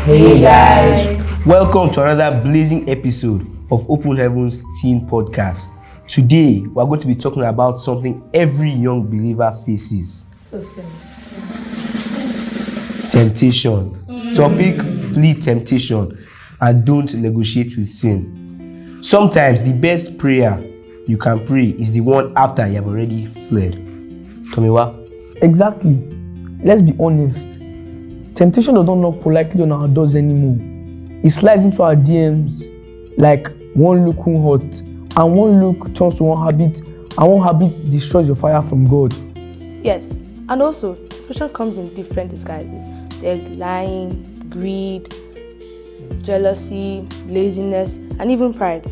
Hey guys! Welcome to another blazing episode of Open Heavens Teen Podcast. Today, we're going to be talking about something every young believer faces. Temptation. Topic, flee temptation and don't negotiate with sin. Sometimes the best prayer you can pray is the one after you have already fled. Tomiwa? Exactly. Let's be honest. Temptation does not knock politely on our doors anymore. It slides into our DMs like one look hot, and one look turns to one habit, and one habit destroys your fire from God. Yes, and also, temptation comes in different disguises. There's lying, greed, jealousy, laziness, and even pride.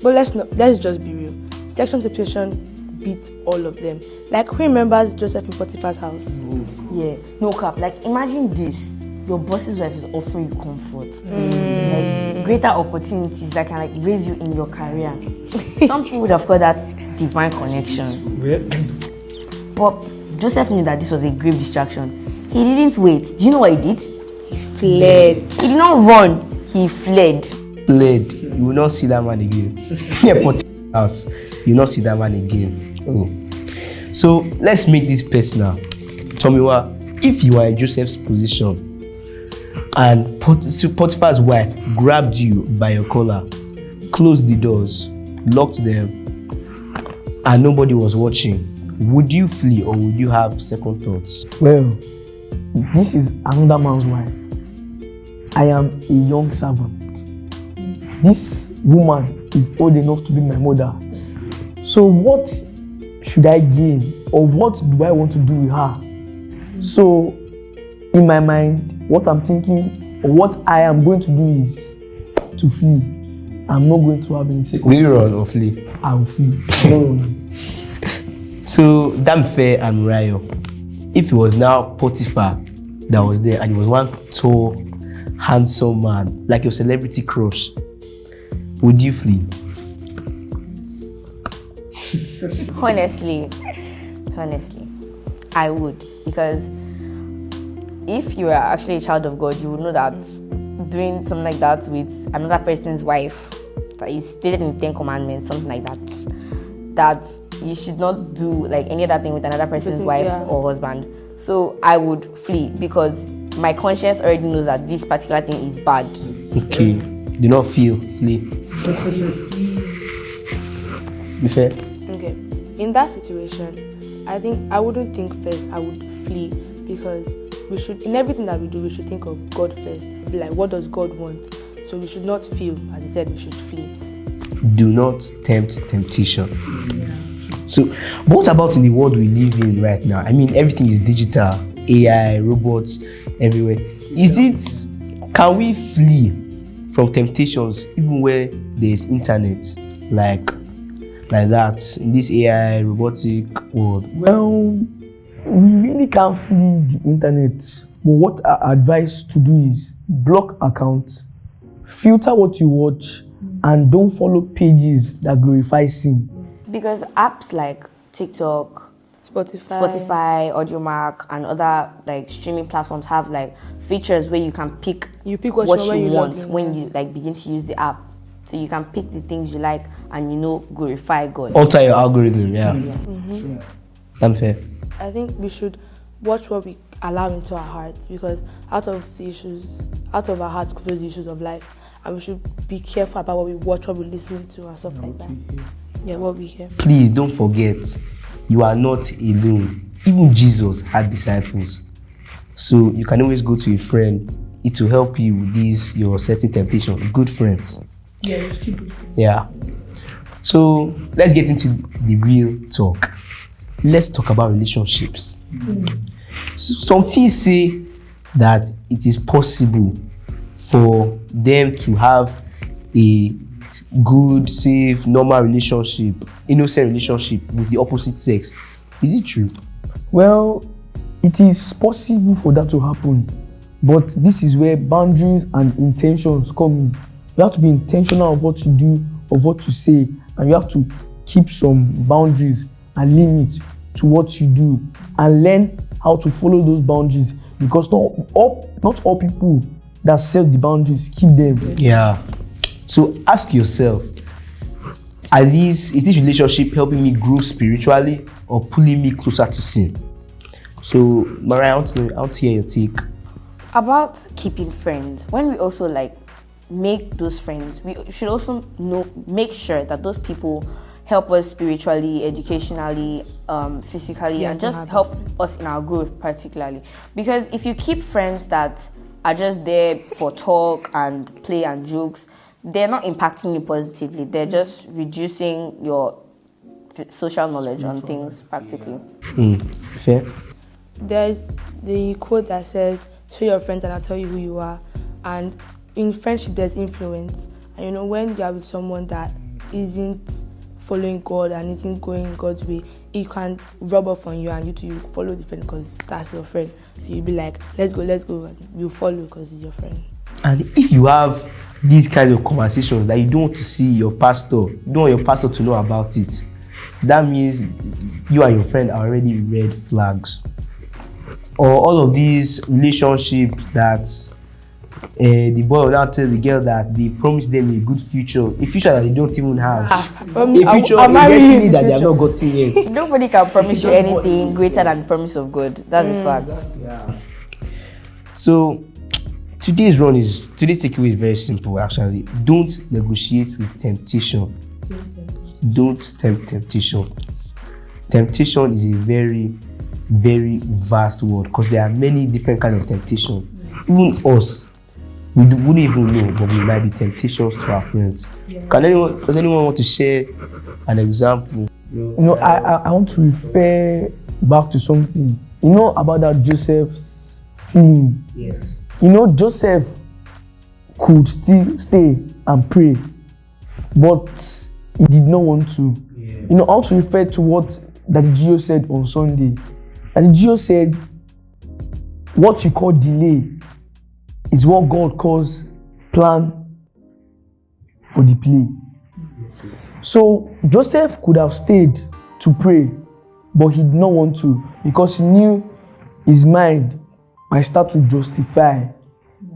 But let's just be real. Sexual temptation beats all of them. Like, who remembers Joseph in Potiphar's house? Yeah, no cap. Like, imagine this. Your boss's wife is offering you comfort. Like, greater opportunities that can like raise you in your career. Some people would have called that divine connection. But Joseph knew that this was a grave distraction. He didn't wait. Do you know what he did? He fled. He did not run. He fled. Fled. You will not see that man again. Yeah, Potiphar's house. You will not see that man again. Oh. So let's make this personal. Tomiwa, if you are in Joseph's position and Potiphar's wife grabbed you by your collar, closed the doors, locked them, and nobody was watching, would you flee or would you have second thoughts? Well, this is another man's wife. I am a young servant. This woman is old enough to be my mother. So what should I gain, or what do I want to do with her? So in my mind, what I'm thinking or what I am going to do is to flee. I'm not going to have any second. Will you run or flee? I will flee. So 𝗙𝗪𝗃 and Uriah, if it was now Potiphar that was there and he was one tall, handsome man, like your celebrity crush, would you flee? Honestly, I would, because if you are actually a child of God, you would know that doing something like that with another person's wife, that is stated in the 10 Commandments, something like that you should not do like any other thing with another person's wife or husband. So I would flee because my conscience already knows that this particular thing is bad. Okay, do not feel, flee. Be fair? Okay. In that situation, I think I wouldn't think first, I would flee, because we should, in everything that we do, we should think of God first. Be like, what does God want? So we should not feel, as he said, we should flee. Do not tempt temptation. So, what about in the world we live in right now? I mean, everything is digital, AI, robots, everywhere. Can we flee from temptations even where there's internet, like that, in this AI, robotic world? Well, we really can't flee the internet. But what I advise to do is block accounts, filter what you watch, and don't follow pages that glorify sin. Because apps like TikTok, Spotify, AudioMark, and other like streaming platforms have like features where you can pick what you want when you like begin to use the app. So you can pick the things you like and glorify God. Alter your algorithm, yeah. Mm-hmm. Fair. I think we should watch what we allow into our hearts, because out of our hearts flows the issues of life, and we should be careful about what we watch, what we listen to, and stuff like that. Yeah, what we hear. Please don't forget, you are not alone. Even Jesus had disciples. So you can always go to a friend. It will help you with your certain temptation. Good friends. Yeah, just keep it. Yeah. So let's get into the real talk. Let's talk about relationships. So, some things say that it is possible for them to have a good, safe, normal relationship, innocent relationship with the opposite sex. Is it true? Well, it is possible for that to happen, but this is where boundaries and intentions come in. You have to be intentional of what you do, of what you say, and you have to keep some boundaries and limits to what you do, and learn how to follow those boundaries, because not all people that set the boundaries, keep them. Yeah. So ask yourself, is this relationship helping me grow spiritually or pulling me closer to sin? So Mariah, I want to hear your take. About keeping friends, when we also like make those friends, we should also make sure that those people help us spiritually, educationally, physically, and just help us in our growth particularly. Because if you keep friends that are just there for talk and play and jokes, they're not impacting you positively. They're just reducing your social knowledge on things practically. Fair. There's the quote that says, show your friends and I'll tell you who you are. And in friendship, there's influence. And when you are with someone that isn't following God and isn't going God's way, it can rub off on you and you follow the friend because that's your friend. So you'll be like, let's go, and you follow because it's your friend. And if you have these kinds of conversations that you don't want to see your pastor, you don't want your pastor to know about it, that means you and your friend are already red flags. Or all of these relationships that the boy will now tell the girl that they promise them a good future, a future that they don't even have, a future, a destiny that they have not gotten yet. Nobody can promise you anything greater than the promise of God. That's a fact. Yeah. So today's takeaway is very simple actually. Don't negotiate with temptation. Don't tempt temptation. Temptation is a very, very vast word because there are many different kinds of temptation. Even us, we wouldn't even know, but we might be temptations to our friends. Yeah. Does anyone want to share an example? I want to refer back to something. About that Joseph's feeling. Yes. Joseph could still stay and pray, but he did not want to. Yeah. I want to refer to what Daddy Gio said on Sunday. Daddy Gio said, what you call delay is what God calls plan for the play. So Joseph could have stayed to pray, but he did not want to because he knew his mind might start to justify,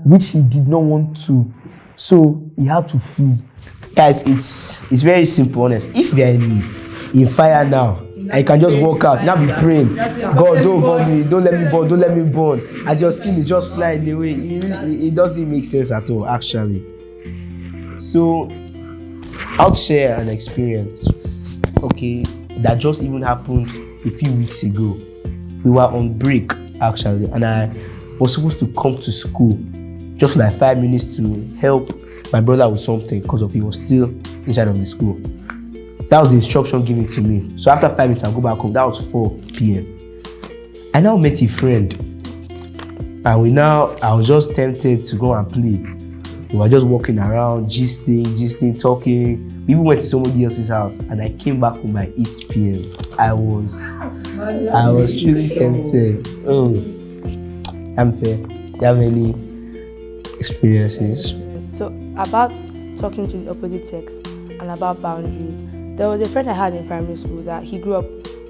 which he did not want to. So he had to flee. Guys, it's very simple, honest. If you're in fire now, I can just walk out, now be praying, God, don't burn me, don't let me burn. As your skin is just flying away, it doesn't make sense at all, actually. So, I'll share an experience, okay, that just even happened a few weeks ago. We were on break, actually, and I was supposed to come to school just for like 5 minutes to help my brother with something because he was still inside of the school. That was the instruction given to me. So after 5 minutes, I'll go back home. That was 4 p.m. I now met a friend. And I was just tempted to go and play. We were just walking around, gisting, talking. We even went to somebody else's house. And I came back home by 8 p.m. I was truly tempted. I'm fair. Do you have any experiences? So about talking to the opposite sex and about boundaries, there was a friend I had in primary school that he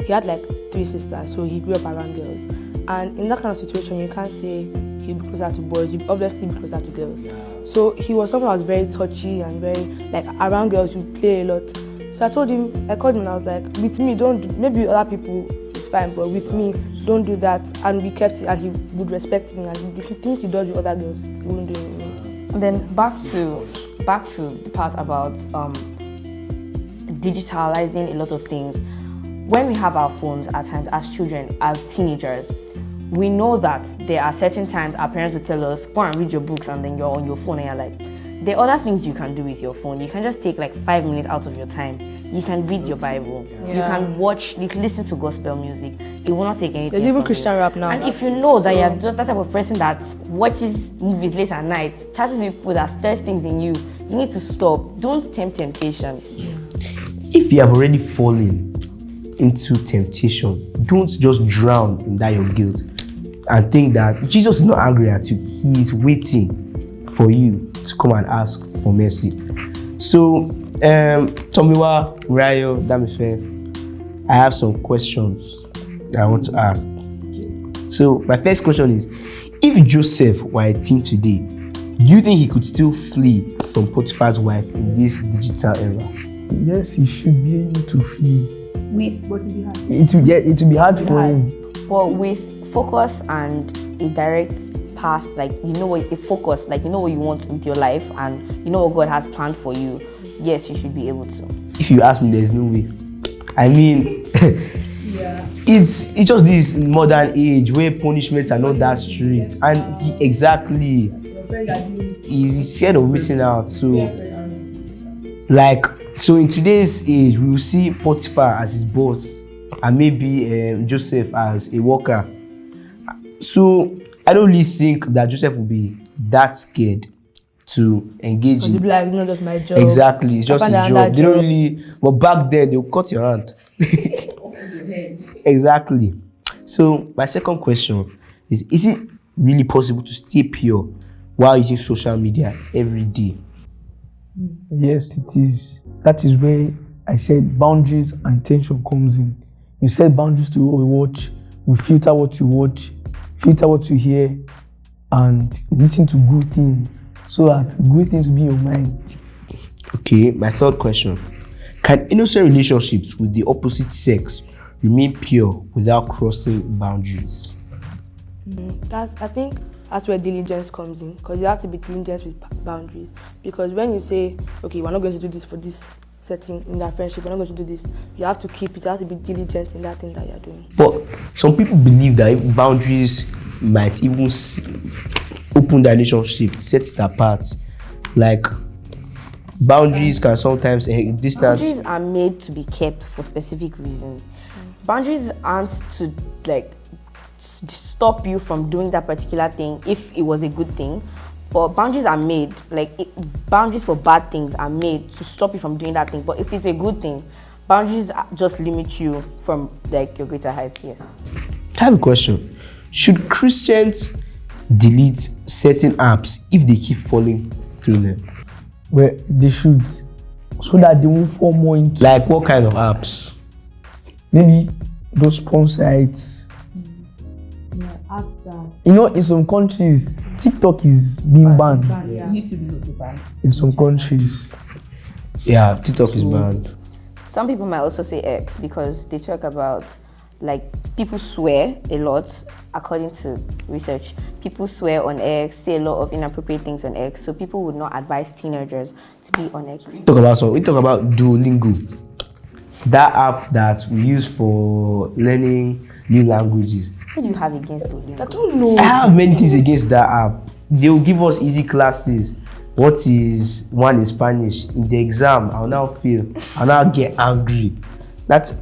had like 3 sisters, so he grew up around girls. And in that kind of situation, you can't say he'd be closer to boys, he'd obviously be closer to girls. So he was someone who was very touchy and very, like, around girls, you play a lot. So I called him and I was like, with me, maybe other people it's fine, but with me, don't do that. And we kept it, and he would respect me, and the things he does with other girls, he wouldn't do it with me. And then back to the part about digitalizing a lot of things. When we have our phones at times as children, as teenagers, we know that there are certain times our parents will tell us, go and read your books, and then you're on your phone and you're like, there are other things you can do with your phone. You can just take like 5 minutes out of your time. You can read your Bible. Yeah. You can listen to gospel music. It will not take anything. There's even Christian rap now. And if you know that you're just that type of person that watches movies late at night, chatting with people that stirs things in you, you need to stop. Don't tempt temptation. If you have already fallen into temptation, don't just drown in that your guilt and think that Jesus is not angry at you. He is waiting for you to come and ask for mercy. So, Tomiwa, Rayo, 𝗙𝗲𝗃𝗀𝗁, I have some questions that I want to ask. So, my first question is, if Joseph were a teen today, Do you think he could still flee from Potiphar's wife in this digital era? Yes, he should be able to flee. With what did you have? It will be hard for him. But with focus and a direct path, like you know what you want with your life, and you know what God has planned for you, yes, you should be able to. If you ask me, there's no way. I mean, Yeah. it's just this modern age where punishments are not that strict, and exactly, he's scared of missing out. So, so in today's age, we will see Potiphar as his boss, and maybe Joseph as a worker. So I don't really think that Joseph will be that scared to engage in. Like, it's not just my job. Exactly, it's just his job. They don't really. But back then, they'll cut your hand. Exactly. So my second question is it really possible to stay pure while using social media every day? Yes, it is. That is where I said boundaries and intention comes in. You set boundaries to what you watch, you filter what you watch, filter what you hear, and listen to good things so that good things will be in your mind. Okay, my third question. Can innocent relationships with the opposite sex remain pure without crossing boundaries? I think that's where diligence comes in, because you have to be diligent with boundaries. Because when you say, okay, we're not going to do this for this setting in that friendship, we're not going to do this, you have to keep it. You have to be diligent in that thing that you're doing. But some people believe that boundaries might even open the relationship, set it apart. Like, boundaries can sometimes distance. Boundaries are made to be kept for specific reasons. Boundaries aren't to stop you from doing that particular thing if it was a good thing, but boundaries are made, boundaries for bad things are made to stop you from doing that thing. But if it's a good thing, boundaries just limit you from your greater heights. Yes. I have a question. Should Christians delete certain apps if they keep falling through them? Well, they should, so that they won't fall more into. Like what kind of apps? Maybe those porn sites. In some countries, TikTok is being banned. YouTube is also banned. In some countries. Yeah, TikTok is banned. Some people might also say X because they talk about, people swear a lot, according to research. People swear on X, say a lot of inappropriate things on X, so people would not advise teenagers to be on X. We talk about Duolingo. That app that we use for learning new languages. What do you have against Duolingo? I don't know. I have many things against that app. They will give us easy classes. What is one in Spanish? In the exam, I'll now fail. I'll now get angry.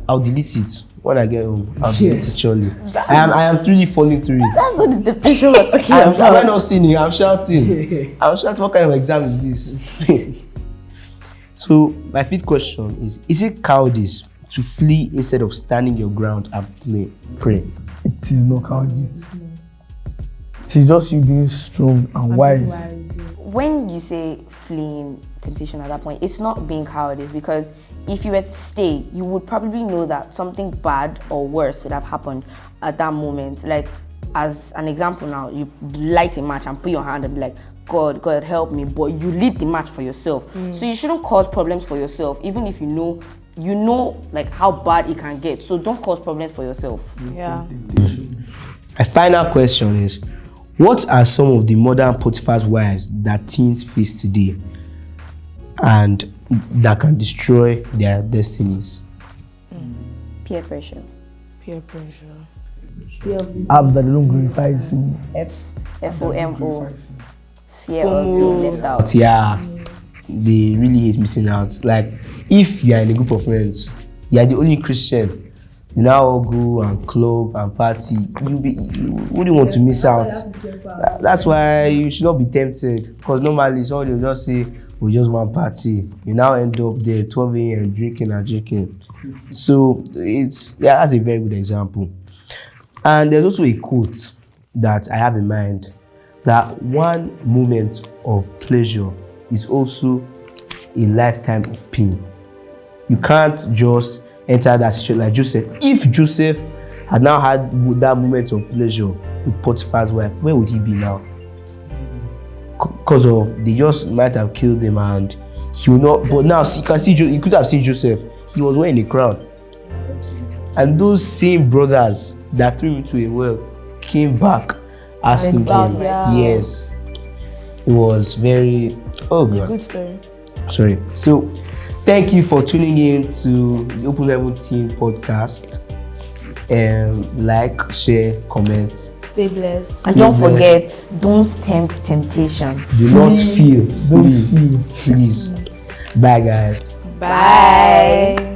I'll delete it when I get home. I'll delete it surely. I am truly falling through it. That's not the depression we're talking about. Am I not singing? I'm shouting. I'm shouting. What kind of exam is this? So my fifth question is it cowardice to flee instead of standing your ground and pray? It is not cowardice. It is just you being strong and wise. When you say fleeing temptation at that point, it's not being cowardice, because if you were to stay, you would probably know that something bad or worse would have happened at that moment. Like, as an example now, you light a match and put your hand and be like, God help me, but you lit the match for yourself. So you shouldn't cause problems for yourself, even if you know how bad it can get. So don't cause problems for yourself. Yeah. My final question is, what are some of the modern Potiphar's wives that teens face today and that can destroy their destinies? Peer pressure. Peer pressure. Apps that don't glorify sin. FOMO. Fear of being left out. But yeah, they really hate missing out. Like, if you are in a group of friends, you are the only Christian, you now all go and club and party, you wouldn't want to miss out. That's why you should not be tempted, because normally somebody will just say, we just want party. You now end up there 12 a.m. drinking. So that's a very good example. And there's also a quote that I have in mind, that one moment of pleasure is also a lifetime of pain. You can't just enter that situation like Joseph. If Joseph had now had that moment of pleasure with Potiphar's wife, where would he be now? because of they just might have killed him, and he will not. But now you can see, you could have seen Joseph. He was wearing a crown, and those same brothers that threw him into a well came back asking him. Yeah. Yes, it was very. Oh God. Good story. Sorry. So, thank you for tuning in to the Open Heavens Team podcast. Like, share, comment. Stay blessed. And don't forget, don't tempt temptation. Do not feel. Don't feel. Please. Bye, guys. Bye.